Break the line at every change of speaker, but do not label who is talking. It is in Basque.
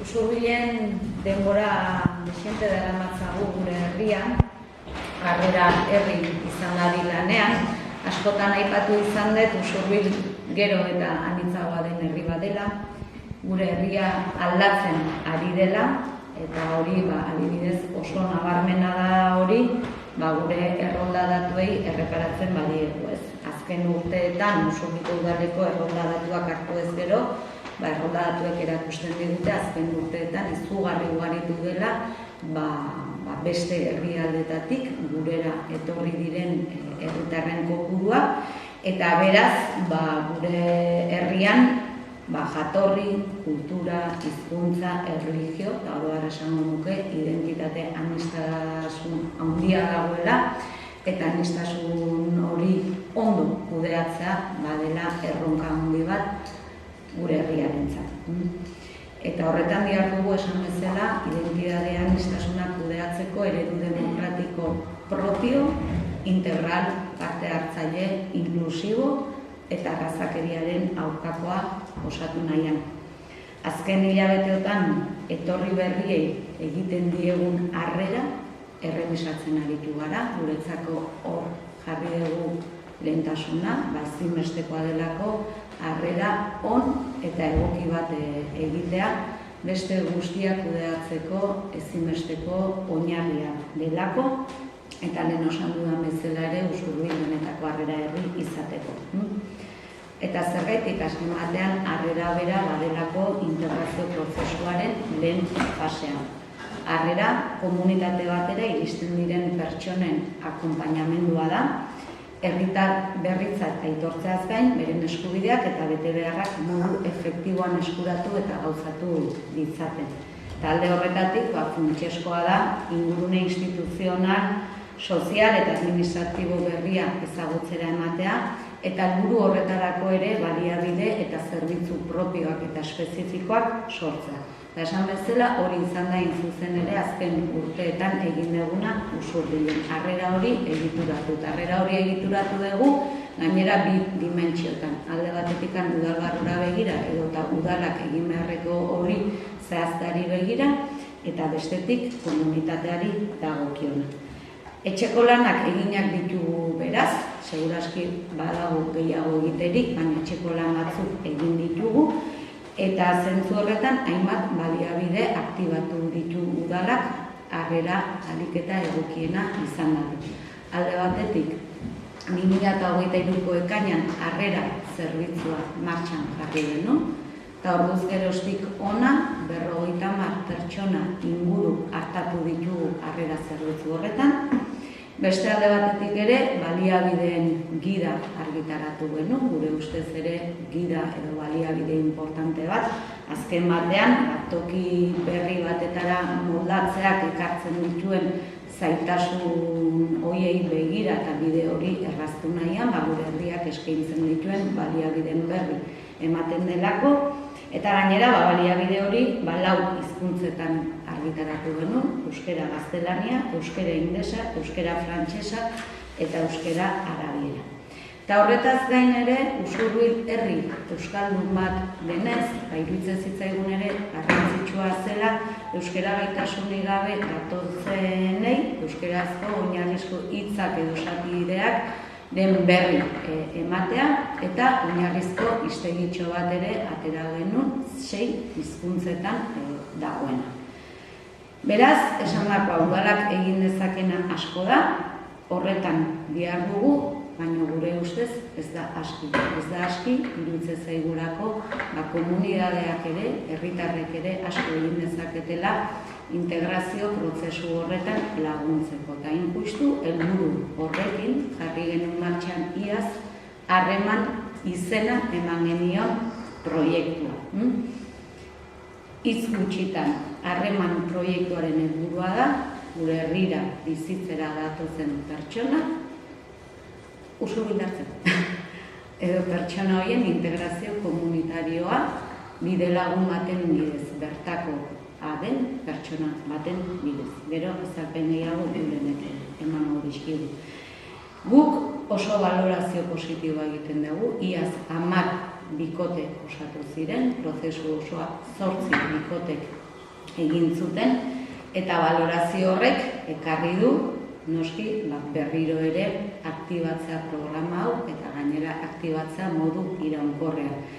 Usurbilen denbora desiente dela matzagu gure herrian, Harrera herri izan dadi lanean, askotan aipatu izan dut Usurbil gero eta anitzagoa den herri bat dela, gure herria aldatzen ari dela, eta hori adibidez oso nabarmena da hori, gure errolda datuei erreparatzen badiegu ez. Azken urteetan Usurbiko udaleko errolda datuak hartu ez gero, errolda datuek erakusten digute azken urteetan izugarri ugaritu dela beste herrialdetatik gurera etorri diren herritarren kopurua, eta beraz gure herrian jatorri, kultura, hizkuntza, erlijio, eta oro har esango nuke identitate aniztasun handia dagoela, eta aniztasun hori ondo kudeatzea badela erronka handi bat gure herriarentzat. Eta horretan behar dugu esan bezala, identitate aniztasunak kudeatzeko eredu demokratiko propio, integral, parte hartzaile, inklusibo eta arrazakeriaren aurkakoa osatu nahian. Azken hilabeteotan etorri berriei egiten diegun harrera errebisatzen aritu gara, guretzako hor jarri dugu lehentasuna, ezinbestekoa delako harrera on eta egoki bat egitea, beste guztiak kudeatzeko ezinbesteko oinarria delako, eta lehen osan dudan bezala ere Usurbil benetako harrera herri izateko. Eta zergaitik azken batean harrera bera badelako integrazio prozesuaren lehen fasean. Harrera komunitate batera iristen diren pertsonen akonpainamendua da, herritar berritzat aitortzeaz gain, beren eskubideak eta betebeharrak modu efektiboan eskuratu eta gauzatu ditzaten. Talde horretatik, funtsezkoa da, ingurune instituzional, sozial eta administratibo berria ezagutzera ematea, eta helburu horretarako ere baliabide eta zerbitzu propioak eta espezifikoak sortzea. Eta esan bezala hori izan da zuzen ere azken urteetan egin duguna Usurbilen. Harrera hori egituratu. Harrera hori egituratu dugu gainera bi dimentsiotan. Alde batetik udal barrura begira edota udalak egin beharreko hori zehazteari begira, eta bestetik komunitateari dagokiona. Etxeko lanak eginak ditugu beraz, seguraski badago gehiago egiterik, baina etxeko lan batzuk egin ditugu, eta zentzu horretan hainbat baliabide aktibatu ditu udalak harrera ahalik eta egokiena izan da. Alde batetik, 2023ko ekainan harrera zerbitzua martxan jarri genuen, eta orduz geroztik ona 50 pertsona inguru hartatu ditugu harrera zerbitzu horretan. Beste alde batetik ere, baliabideen gida argitaratu genuen, gure ustez ere gida edo baliabide importante bat. Azken batean, toki berri batetara moldatzeak ekartzen dituen zailtasun horiei begira eta bide hori erraztu nahian, gure herriak eskaintzen dituen baliabideen berri ematen delako, eta gainera baliabide hori 4 hizkuntzetan argitaratu genuen, euskera gaztelania, euskera inglesa, euskera frantsesa eta euskera arabiera. Eta horretaz gain ere, Usurbil herri euskaldun bat denez, iruditzen zitzaigun ere garrantzitsua zela euskera gaitasunik gabe datozenei, euskarazko oinarrizko hitzak edo esapideak den berri ematea, eta oinarrizko hiztegitxo bat ere atera genuen 6 hizkuntzetan dagoena. Beraz, esan dagoa, udalak egin dezakena asko da, horretan behar dugu, baina gure ustez ez da aski. Ez da aski, iruditzen zaigulako, komunitateak ere, herritarrek ere asko egin dezaketela integrazio prozesu horretan laguntzeko. Eta injustu, helburu horrekin jarri genuen martxan iaz, harreman izena eman genion proiektua. Hitz gutxitan, harreman proiektuaren helburua da, gure herrira bizitzera datozen pertsona, Usurbil hartzeko. Edo pertsona horien integrazio komunitarioa bide lagun baten bidez, bertako den pertsona baten bidez. Gero, ezarpen gehiago durenek emango dizkigu. Guk oso valorazio positiboa egiten dugu, iaz 10 bikote osatu ziren, prozesu osoa 8 bikotek egin zuten, eta balorazio horrek ekarri du, noski, berriro ere aktibatzea programa hau, eta gainera aktibatzea modu iraunkorrean.